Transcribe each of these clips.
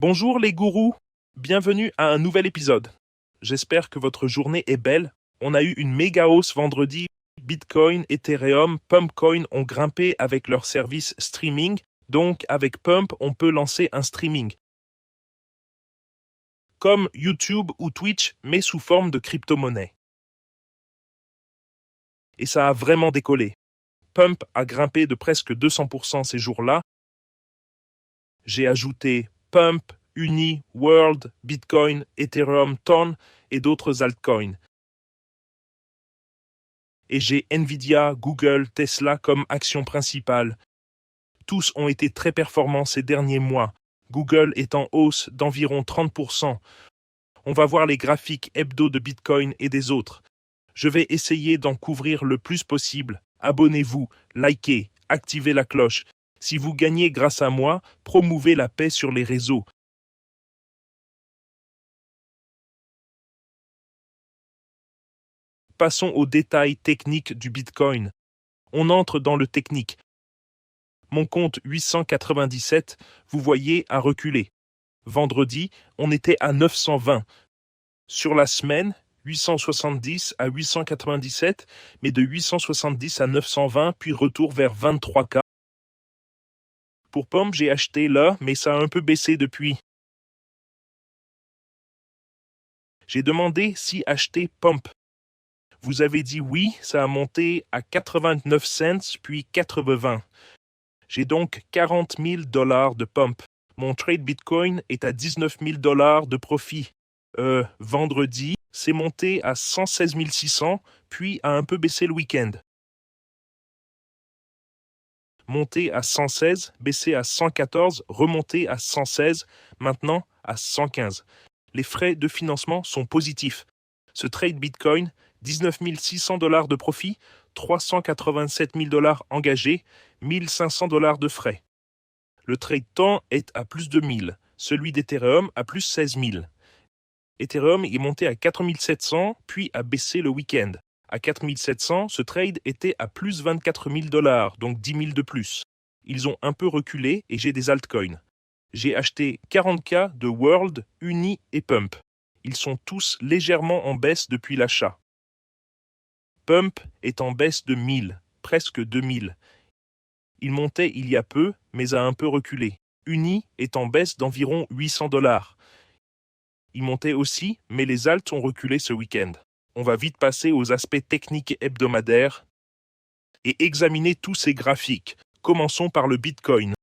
Bonjour les gourous, bienvenue à un nouvel épisode. J'espère que votre journée est belle. On a eu une méga hausse vendredi. Bitcoin, Ethereum, Pumpcoin ont grimpé avec leur service streaming. Donc avec Pump, on peut lancer un streaming. Comme YouTube ou Twitch, mais sous forme de crypto-monnaie. Et ça a vraiment décollé. Pump a grimpé de presque 200% ces jours-là. J'ai ajouté Pump, Uni, World, Bitcoin, Ethereum, Ton et d'autres altcoins. Et j'ai Nvidia, Google, Tesla comme actions principales. Tous ont été très performants ces derniers mois. Google est en hausse d'environ 30%. On va voir les graphiques hebdo de Bitcoin et des autres. Je vais essayer d'en couvrir le plus possible. Abonnez-vous, likez, activez la cloche. Si vous gagnez grâce à moi, promouvez la paix sur les réseaux. Passons aux détails techniques du Bitcoin. On entre dans le technique. Mon compte 897, vous voyez, a reculé. Vendredi, on était à 920. Sur la semaine, 870 à 897, mais de 870 à 920, puis retour vers 23K. Pour Pump, j'ai acheté là, mais ça a un peu baissé depuis. J'ai demandé si acheter Pump. Vous avez dit oui, ça a monté à 89 cents, puis 80. J'ai donc 40 000 $ de Pump. Mon trade Bitcoin est à 19 000 $ de profit. Vendredi, c'est monté à 116 600, puis a un peu baissé le week-end. Monté à 116, baissé à 114, remonté à 116, maintenant à 115. Les frais de financement sont positifs. Ce trade Bitcoin, 19 600 $ de profit, 387 000 $ engagés, 1500 $ de frais. Le trade temps est à plus de 1000, celui d'Ethereum à plus 16 000. Ethereum est monté à 4700, puis a baissé le week-end. À 4700, ce trade était à plus 24 000 $, donc 10 000 de plus. Ils ont un peu reculé et j'ai des altcoins. J'ai acheté 40K de World, Uni et Pump. Ils sont tous légèrement en baisse depuis l'achat. Pump est en baisse de 1000, presque 2000. Il montait il y a peu, mais a un peu reculé. Uni est en baisse d'environ 800 $. Il montait aussi, mais les alts ont reculé ce week-end. On va vite passer aux aspects techniques hebdomadaires et examiner tous ces graphiques. Commençons par le Bitcoin.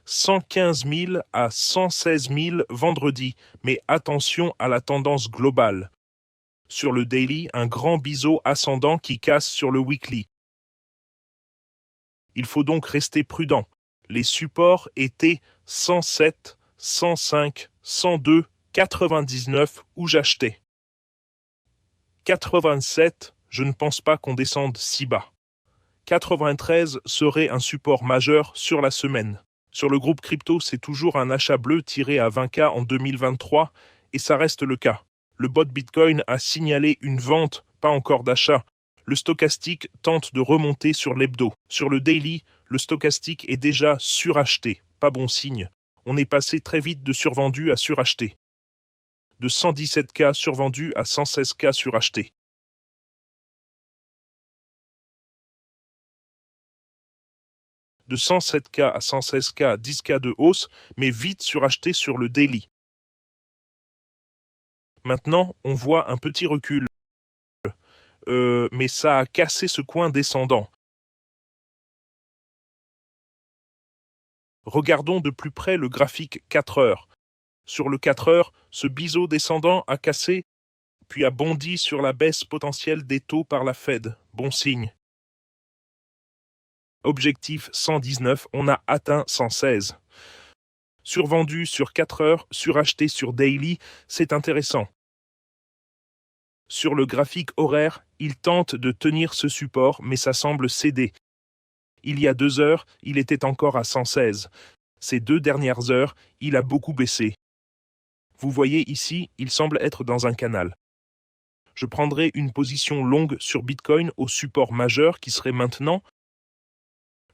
115 000 à 116 000 vendredi, mais attention à la tendance globale. Sur le daily, un grand biseau ascendant qui casse sur le weekly. Il faut donc rester prudent. Les supports étaient 107, 105, 102, 99 où j'achetais. 87, je ne pense pas qu'on descende si bas. 93 serait un support majeur sur la semaine. Sur le groupe crypto, c'est toujours un achat bleu tiré à 20K en 2023 et ça reste le cas. Le bot Bitcoin a signalé une vente, pas encore d'achat. Le stochastique tente de remonter sur l'hebdo. Sur le daily, le stochastique est déjà suracheté. Pas bon signe. On est passé très vite de survendu à suracheté. De 117K survendu à 116K suracheté. De 107K à 116K, 10K de hausse, mais vite suracheté sur le daily. Maintenant, on voit un petit recul. Mais ça a cassé ce coin descendant. Regardons de plus près le graphique 4 heures. Sur le 4 heures, ce biseau descendant a cassé, puis a bondi sur la baisse potentielle des taux par la Fed. Bon signe. Objectif 119, on a atteint 116. Survendu sur 4 heures, suracheté sur daily, c'est intéressant. Sur le graphique horaire, il tente de tenir ce support, mais ça semble céder. Il y a 2 heures, il était encore à 116. Ces 2 dernières heures, il a beaucoup baissé. Vous voyez ici, il semble être dans un canal. Je prendrai une position longue sur Bitcoin au support majeur qui serait maintenant.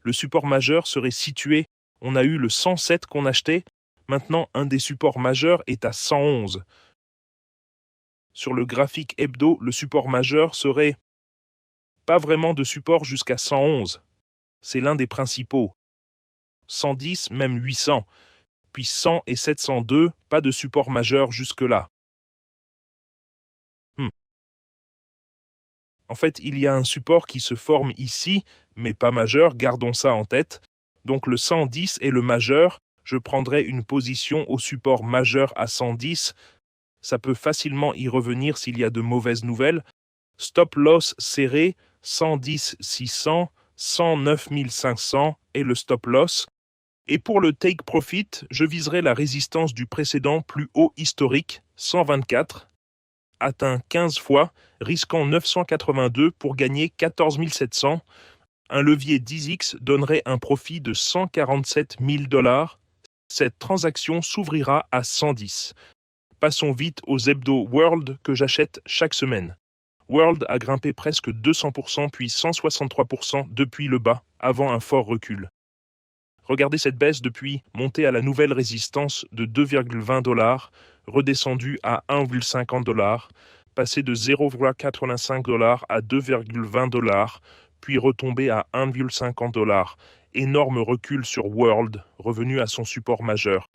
Le support majeur serait situé On a eu le 107 qu'on achetait. Maintenant, un des supports majeurs est à 111. Sur le graphique hebdo, le support majeur serait pas vraiment de support jusqu'à 111. C'est l'un des principaux. 110, même 800. Puis 100 et 702, pas de support majeur jusque-là. En fait, il y a un support qui se forme ici, mais pas majeur, gardons ça en tête. Donc le 110 est le majeur, je prendrai une position au support majeur à 110. Ça peut facilement y revenir s'il y a de mauvaises nouvelles. Stop loss serré, 110 600, 109 500 est le stop loss. Et pour le take profit, je viserai la résistance du précédent plus haut historique, 124, atteint 15 fois, risquant 982 pour gagner 14 700. Un levier 10x donnerait un profit de 147 000 $. Cette transaction s'ouvrira à 110. Passons vite aux hebdo World que j'achète chaque semaine. World a grimpé presque 200% puis 163% depuis le bas, avant un fort recul. Regardez cette baisse depuis montée à la nouvelle résistance de 2,20 $, redescendue à 1,50 $, passée de 0,85 $ à 2,20 $, puis retombée à 1,50 $. Énorme recul sur World, revenu à son support majeur.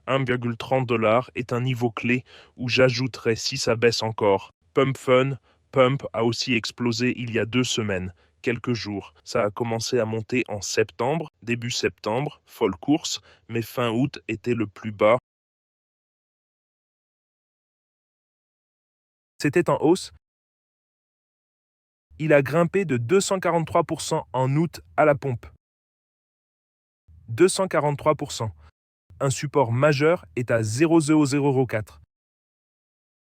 1,30 $ est un niveau clé où j'ajouterai si ça baisse encore. Pump a aussi explosé il y a 2 semaines. Quelques jours. Ça a commencé à monter en septembre, début septembre, folle course, mais fin août était le plus bas. C'était en hausse. Il a grimpé de 243% en août à la pompe. 243%. Un support majeur est à 0,0004.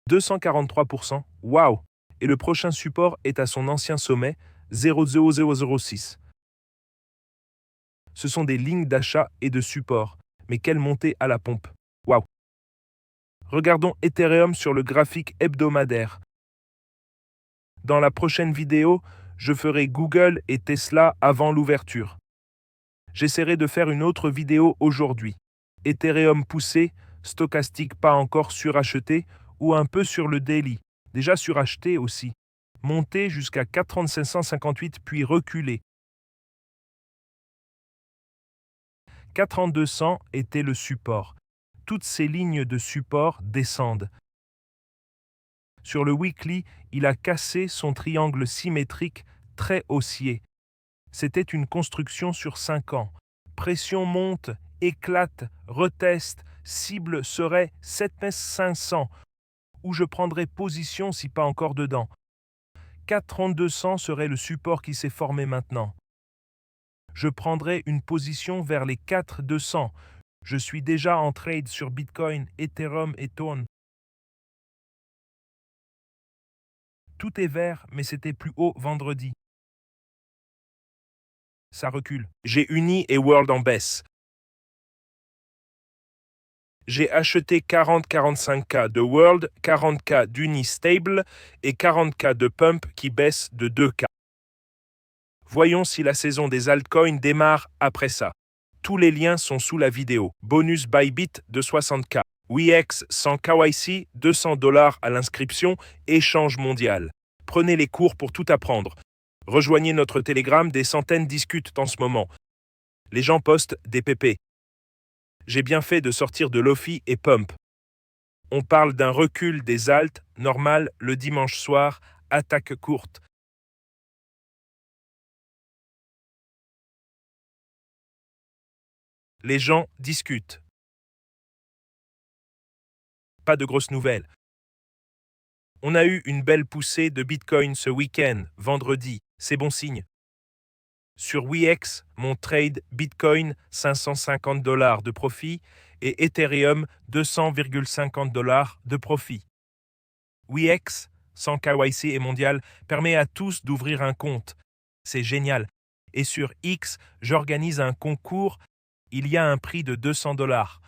243%, waouh! Et le prochain support est à son ancien sommet, 0,0006. Ce sont des lignes d'achat et de support, mais quelle montée à la pompe! Waouh! Regardons Ethereum sur le graphique hebdomadaire. Dans la prochaine vidéo, je ferai Google et Tesla avant l'ouverture. J'essaierai de faire une autre vidéo aujourd'hui. Ethereum poussé, stochastique pas encore suracheté ou un peu sur le daily, déjà suracheté aussi. Monté jusqu'à 4558 puis reculé. 4200 était le support. Toutes ces lignes de support descendent. Sur le weekly, il a cassé son triangle symétrique très haussier. C'était une construction sur 5 ans. Pression monte, éclate, reteste, cible serait 7500, où je prendrais position si pas encore dedans. 4200 serait le support qui s'est formé maintenant. Je prendrais une position vers les 4200. Je suis déjà en trade sur Bitcoin, Ethereum et Tone. Tout est vert, mais c'était plus haut vendredi. Ça recule. J'ai Uni et World en baisse. J'ai acheté 40-45K de World, 40K d'Uni Stable et 40K de Pump qui baisse de 2K. Voyons si la saison des altcoins démarre après ça. Tous les liens sont sous la vidéo. Bonus Bybit de 60K. WEX 100 KYC, 200 $ à l'inscription, échange mondial. Prenez les cours pour tout apprendre. Rejoignez notre Telegram, des centaines discutent en ce moment. Les gens postent des PP. J'ai bien fait de sortir de Lofi et Pump. On parle d'un recul des alts, normal, le dimanche soir, attaque courte. Les gens discutent. Pas de grosses nouvelles. On a eu une belle poussée de Bitcoin ce week-end, vendredi, c'est bon signe. Sur WEX, mon trade Bitcoin 550 $ de profit et Ethereum 200,50 $ de profit. WEX, sans KYC et mondial, permet à tous d'ouvrir un compte. C'est génial. Et sur X, j'organise un concours. Il y a un prix de 200 $.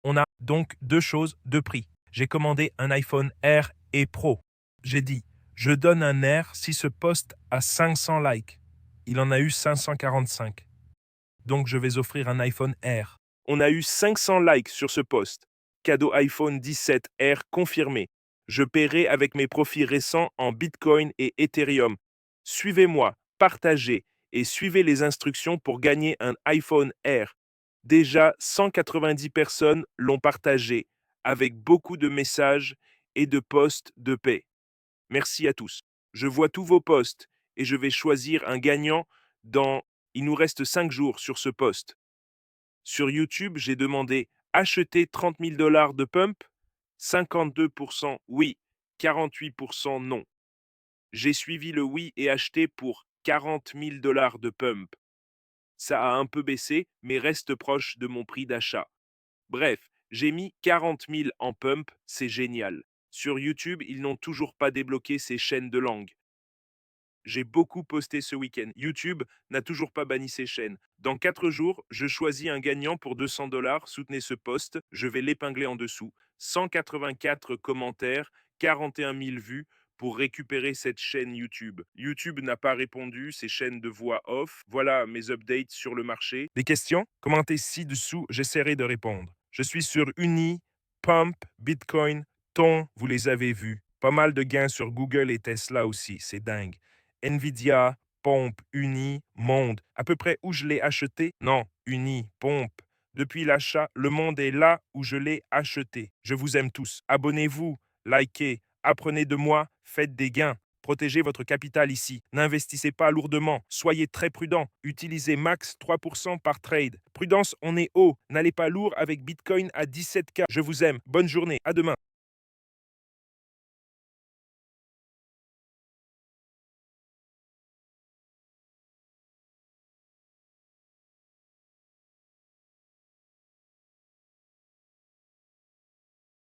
On a donc 2 choses, 2 prix. J'ai commandé un iPhone Air et Pro. J'ai dit, je donne un Air si ce post a 500 likes. Il en a eu 545. donc je vais offrir un iPhone R. On a eu 500 likes sur ce post. Cadeau iPhone 17 R confirmé. Je paierai avec mes profits récents en Bitcoin et Ethereum. Suivez-moi, partagez et suivez les instructions pour gagner un iPhone R. Déjà 190 personnes l'ont partagé avec beaucoup de messages et de posts de paix. Merci à tous. Je vois tous vos posts et je vais choisir un gagnant dans... Il nous reste 5 jours sur ce post. Sur YouTube, j'ai demandé acheter 30 000 dollars de pump. 52% oui, 48% non. J'ai suivi le oui et acheté pour 40 000 dollars de pump. Ça a un peu baissé, mais reste proche de mon prix d'achat. Bref, j'ai mis 40 000 en pump, c'est génial. Sur YouTube, ils n'ont toujours pas débloqué ces chaînes de langue. J'ai beaucoup posté ce week-end. YouTube n'a toujours pas banni ses chaînes. Dans 4 jours, je choisis un gagnant pour 200 dollars. Soutenez ce post. Je vais l'épingler en dessous. 184 commentaires, 41 000 vues pour récupérer cette chaîne YouTube. YouTube n'a pas répondu, ces chaînes de voix off. Voilà mes updates sur le marché. Des questions? Commentez ci-dessous, j'essaierai de répondre. Je suis sur Uni, Pump, Bitcoin, Ton, vous les avez vus. Pas mal de gains sur Google et Tesla aussi, c'est dingue. Nvidia, Pompe, Uni, Monde. À peu près où je l'ai acheté? Non, Uni, Pompe. Depuis l'achat, le Monde est là où je l'ai acheté. Je vous aime tous. Abonnez-vous, likez, apprenez de moi, faites des gains. Protégez votre capital ici. N'investissez pas lourdement. Soyez très prudent. Utilisez max 3% par trade. Prudence, on est haut. N'allez pas lourd avec Bitcoin à 17K. Je vous aime. Bonne journée. À demain.